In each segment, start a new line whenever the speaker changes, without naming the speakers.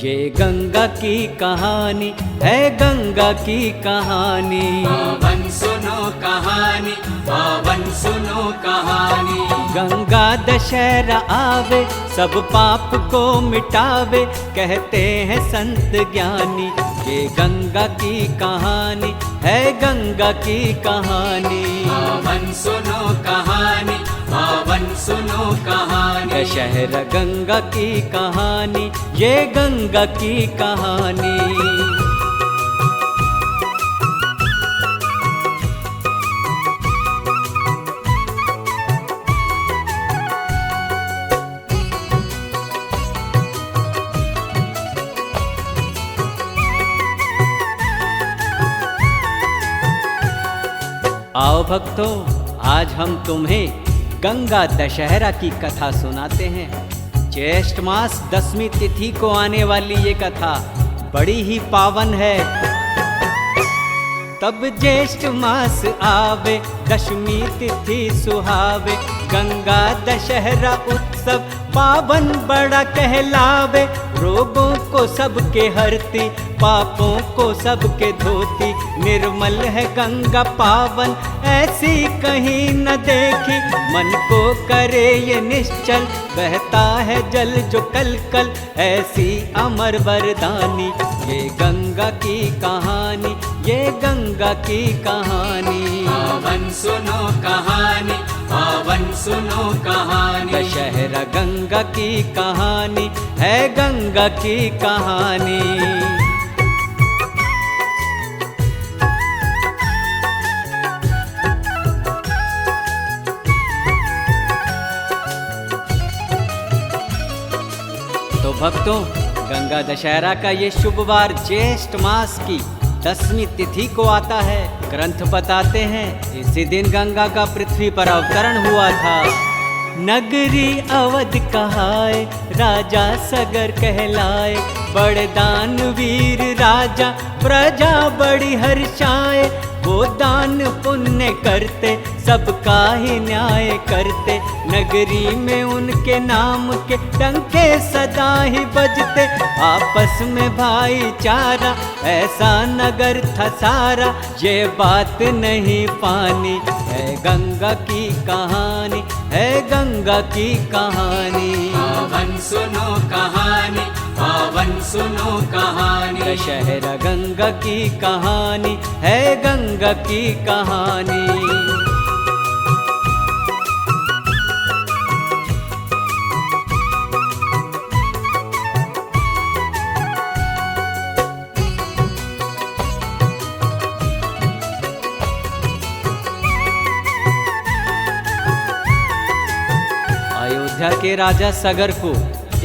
ये गंगा की कहानी है, गंगा की कहानी।
पावन सुनो कहानी, पावन सुनो कहानी।
गंगा दशहरा आवे, सब पाप को मिटावे, कहते हैं संत ज्ञानी। ये गंगा की कहानी है, गंगा की कहानी।
पावन सुनो कहानी, पावन सुनो कहानी।
दशहरा गंगा की कहानी, ये गंगा की कहानी। आओ भक्तों, आज हम तुम्हें गंगा दशहरा की कथा सुनाते हैं। ज्येष्ठ मास 10वीं तिथि को आने वाली ये कथा बड़ी ही पावन है। तब ज्येष्ठ मास आवे, 10वीं तिथि सुहावे, गंगा दशहरा उत्सव पावन बड़ा कहलावे। रोगों को सबके हरती, पापों को सबके धोती, निर्मल है गंगा पावन, ऐसी कहीं न देखी। मन को करे ये निश्चल, बहता है जल जो कल कल, ऐसी अमर वरदानी। ये गंगा की कहानी, ये गंगा की कहानी।
पावन सुनो कहानी, पावन सुनो कहानी।
दशहरा गंगा की कहानी है, गंगा की कहानी। तो भक्तों, गंगा दशहरा का ये शुभ वार ज्येष्ठ मास की 10वीं तिथि को आता है। ग्रंथ बताते हैं इसी दिन गंगा का पृथ्वी पर अवतरण हुआ था। नगरी अवध कहाए, राजा सगर कहलाए, बड़े दानवीर राजा प्रजा बड़ी हर्षाए। वो दान पुण्य करते, सबका ही न्याय करते, नगरी में उनके नाम के डंके सदा ही बजते। आपस में भाईचारा ऐसा नगर था सारा, ये बात नहीं पानी। है गंगा की कहानी, है गंगा की कहानी।
पावन सुनो कहानी, पावन सुनो कहानी।
दशहरा गंगा की कहानी है, गंगा की कहानी। अयोध्या के राजा सगर को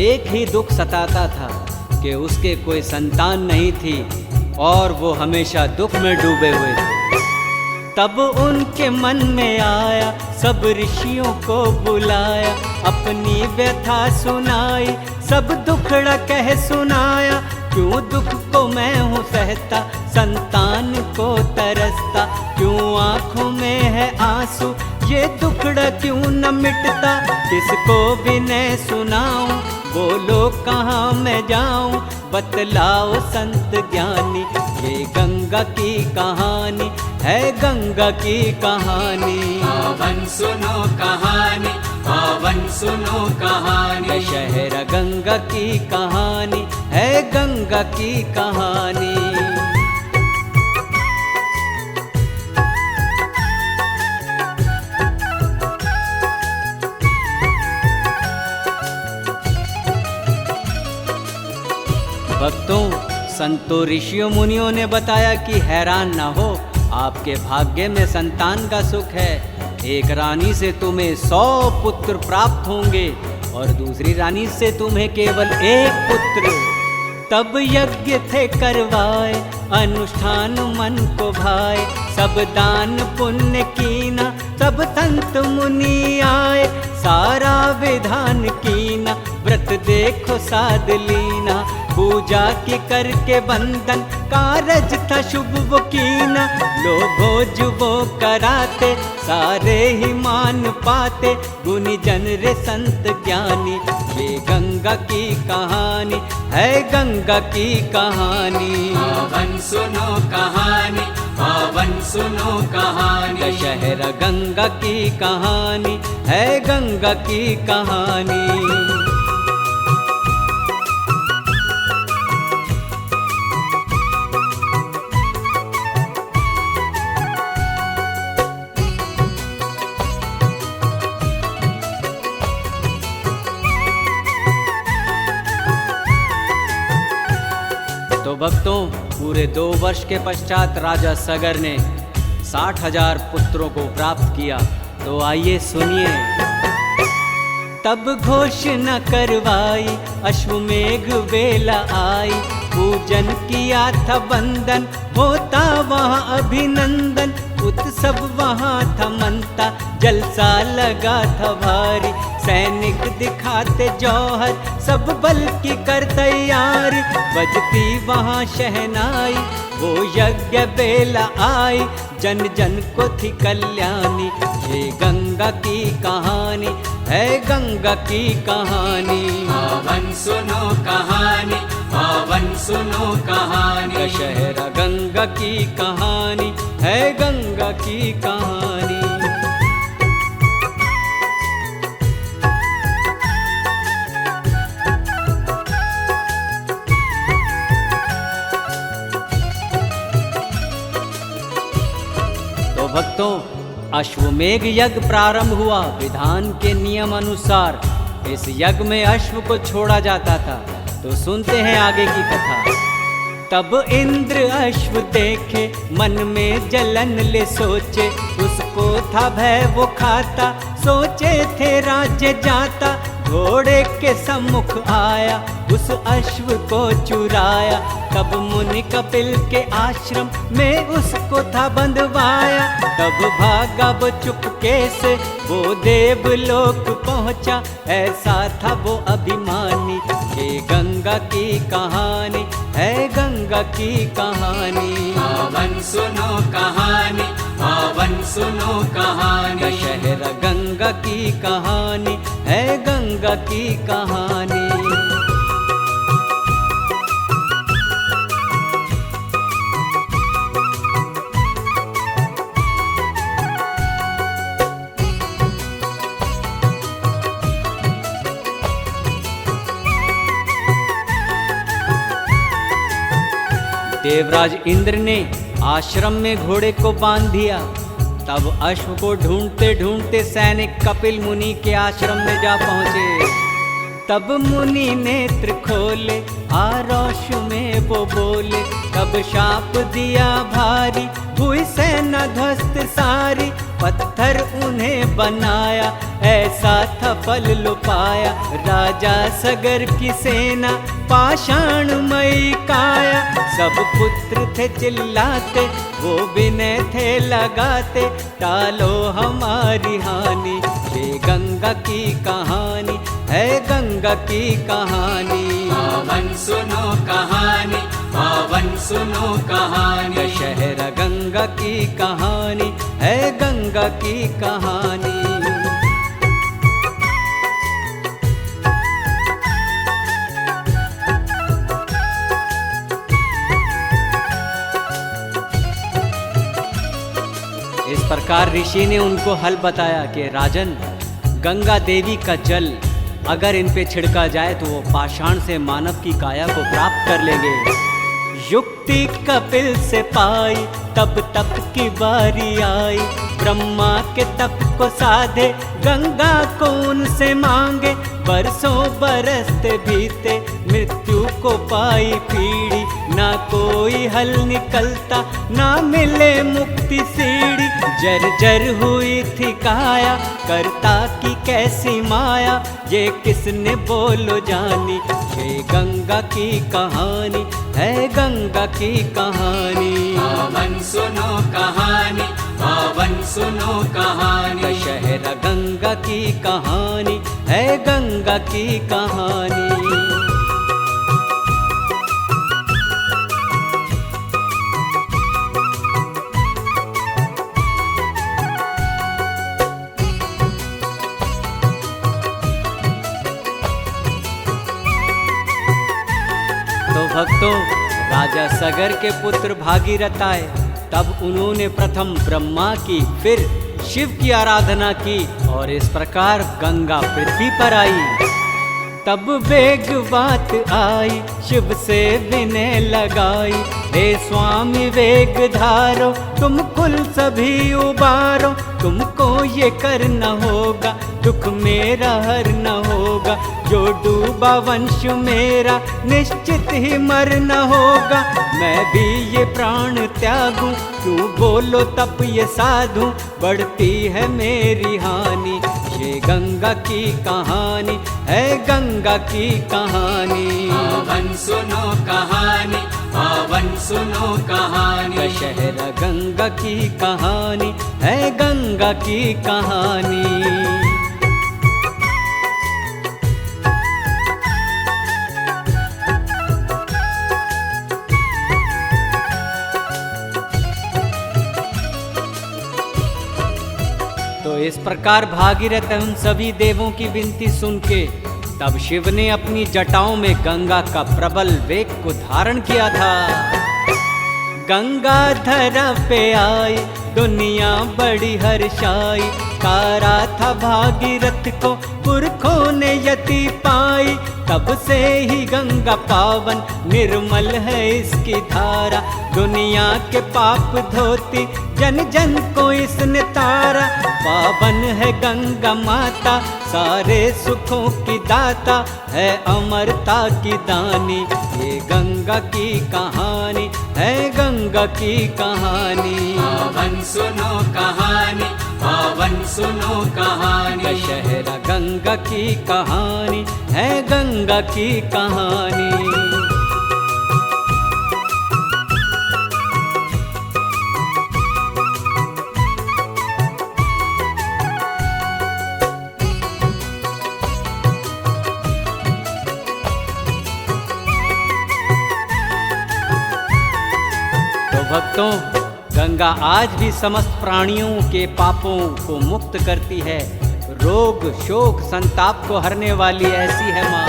एक ही दुख सताता था कि उसके कोई संतान नहीं थी और वो हमेशा दुख में डूबे हुए थे। तब उनके मन में आया, सब ऋषियों को बुलाया, अपनी व्यथा सुनाई, सब दुखड़ा कह सुनाया। क्यों दुख को मैं हूँ सहता, संतान को तरसता, क्यों आँखों में है आंसू, ये दुखड़ा क्यों न मिटता। किसको विनय सुनाऊं, बोलो कहाँ मैं जाऊं, बतलाओ संत ज्ञानी। ये गंगा की कहानी है, गंगा की कहानी।
पावन सुनो कहानी, पावन सुनो कहानी।
दशहरा गंगा की कहानी है, गंगा की कहानी। भक्तों, संतों ऋषियों मुनियों ने बताया कि हैरान ना हो, आपके भाग्य में संतान का सुख है। एक रानी से तुम्हें 100 पुत्र प्राप्त होंगे और दूसरी रानी से तुम्हें केवल 1 पुत्र। तब यज्ञ थे करवाए, अनुष्ठान मन को भाए, सब दान पुण्य कीना, सब संत मुनि आए। सारा विधान कीना, व्रत देखो साध लीना, पूजा की करके बंधन कारज था शुभ वो कीना, लोभोज वो कराते सारे ही मान पाते, गुनी जन रे संत ज्ञानी। ये गंगा की कहानी है, गंगा की कहानी।
पावन सुनो कहानी, पावन सुनो कहानी।
दशहरा गंगा की कहानी है, गंगा की कहानी। तो भक्तों, पूरे 2 वर्ष के पश्चात राजा सगर ने 60,000 पुत्रों को प्राप्त किया। तो आइए सुनिए। तब घोषणा करवाई, अश्वमेघ वेला आई, पूजन किया था बंदन, होता वहाँ अभिनंदन, उत्सव वहाँ था मनता, जलसा लगा था भारी, सैनिक दिखाते जौहर, सब बल की कर तैयारी, बजती वहाँ शहनाई, वो यज्ञ बेला आई, जन जन को थी कल्याणी। ये गंगा की कहानी है, गंगा की कहानी।
पावन सुनो कहानी, पावन सुनो कहानी।
दशहरा गंगा की कहानी है, गंगा की कहानी। तो भक्तों, अश्वमेघ यज्ञ प्रारंभ हुआ। विधान के नियम अनुसार इस यज्ञ में अश्व को छोड़ा जाता था। तो सुनते हैं आगे की कथा। तब इंद्र अश्व देखे, मन में जलन ले सोचे, उसको था भय वो खाता, सोचे थे राज्य जाता, घोड़े के सम्मुख आया, उस अश्व को चुराया, तब मुनि कपिल के आश्रम में उसको था बंधवाया, तब भागा वो चुपके से, वो देवलोक पहुंचा, ऐसा था वो अभिमानी। ये गंगा की कहानी है, गंगा की कहानी।
पावन सुनो कहानी, पावन सुनो कहानी।
दशहरा गंगा की कहानी है, गंगा की कहानी। देवराज इंद्र ने आश्रम में घोड़े को बांध दिया। तब अश्व को ढूंढते ढूंढते सैनिक कपिल मुनि के आश्रम में जा पहुंचे। तब मुनि नेत्र खोले, आरोश में वो बोले, तब शाप दिया भारी, हुई सेना ध्वस्त सारी, पत्थर उन्हें बनाया, ऐसा था फल लो पाया, राजा सगर की सेना पाषाणमयी काया, सब पुत्र थे चिल्लाते, वो विनय थे लगाते, टालो हमारी हानि। ये गंगा की कहानी है, गंगा की कहानी।
पावन सुनो कहानी, पावन सुनो कहानी।
दशहरा गंगा की कहानी है, गंगा की कहानी। इस प्रकार ऋषि ने उनको हल बताया कि राजन, गंगा देवी का जल अगर इन पे छिड़का जाए तो वो पाषाण से मानव की काया को प्राप्त कर लेंगे। युक्ति कपिल से पाई, तब तप की बारी आई, ब्रह्मा के तप को साधे, गंगा को उनसे मांगे, बरसों बरसते बीते, मृत्यु को पाई पीड़ी, ना कोई हल निकलता, ना मिले मुक्ति सीढ़ी, जर्जर हुई थी काया, करता की कैसी माया, ये किसने बोलो जानी। ये गंगा की कहानी है, गंगा की कहानी।
पावन सुनो कहानी, पावन सुनो कहानी।
दशहरा गंगा की कहानी है, गंगा की कहानी। भक्तों, राजा सगर के पुत्र भागीरथ आए। तब उन्होंने प्रथम ब्रह्मा की, फिर शिव की आराधना की और इस प्रकार गंगा पृथ्वी पर आई। तब वेग बात आई, शिव से विनय लगाई, हे स्वामी वेग धारो, तुम कुल सभी उबारो। तुमको ये करना होगा, दुख मेरा हर न होगा, जो डूबा वंश मेरा निश्चित ही मरना होगा। मैं भी ये प्राण त्यागूं, क्यों बोलो तप ये साधूं, बढ़ती है मेरी हानि। ये गंगा की कहानी है, गंगा की कहानी।
पावन सुनो कहानी, पावन सुनो कहानी।
दशहरा गंगा की कहानी है, गंगा की कहानी। तो इस प्रकार भागीरथ उन सभी देवों की विनती सुन के तब शिव ने अपनी जटाओं में गंगा का प्रबल वेग को धारण किया था। गंगा धरा पे आई, दुनिया बड़ी हर्षाई, तारा था भागीरथ को पुरखों ने यति पाई। तब से ही गंगा पावन निर्मल है इसकी धारा, दुनिया के पाप धोती जन जन को इसने तारा। पावन है गंगा माता, सारे सुखों की दाता, है अमरता की दानी। ये गंगा की कहानी है, गंगा की कहानी।
पावन सुनो कहानी, पावन सुनो कहानी।
दशहरा गंगा की कहानी है, गंगा की कहानी। तो भक्तों, गंगा आज भी समस्त प्राणियों के पापों को मुक्त करती है, रोग शोक संताप को हरने वाली ऐसी है माँ।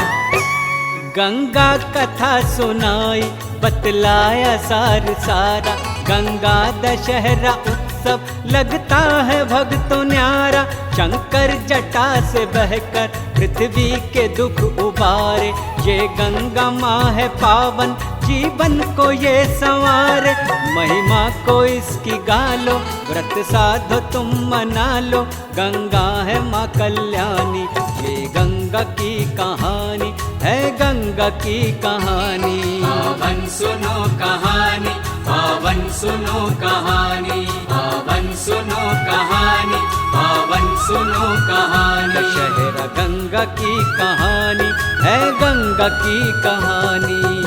गंगा कथा सुनाई, बतलाया सार सारा, गंगा दशहरा उत्सव लगता है भक्तों न्यारा। शंकर जटा से बहकर पृथ्वी के दुख उबारे, ये गंगा माँ है पावन, जीवन को ये संवारे। महिमा को इसकी गालो, व्रत साधो तुम मना लो, गंगा है माँ कल्याणी। ये गंगा की कहानी है, गंगा की कहानी।
पावन सुनो कहानी, पावन सुनो कहानी। पावन सुनो कहानी, पावन सुनो कहानी।
दशहरा गंगा की कहानी है, गंगा की कहानी।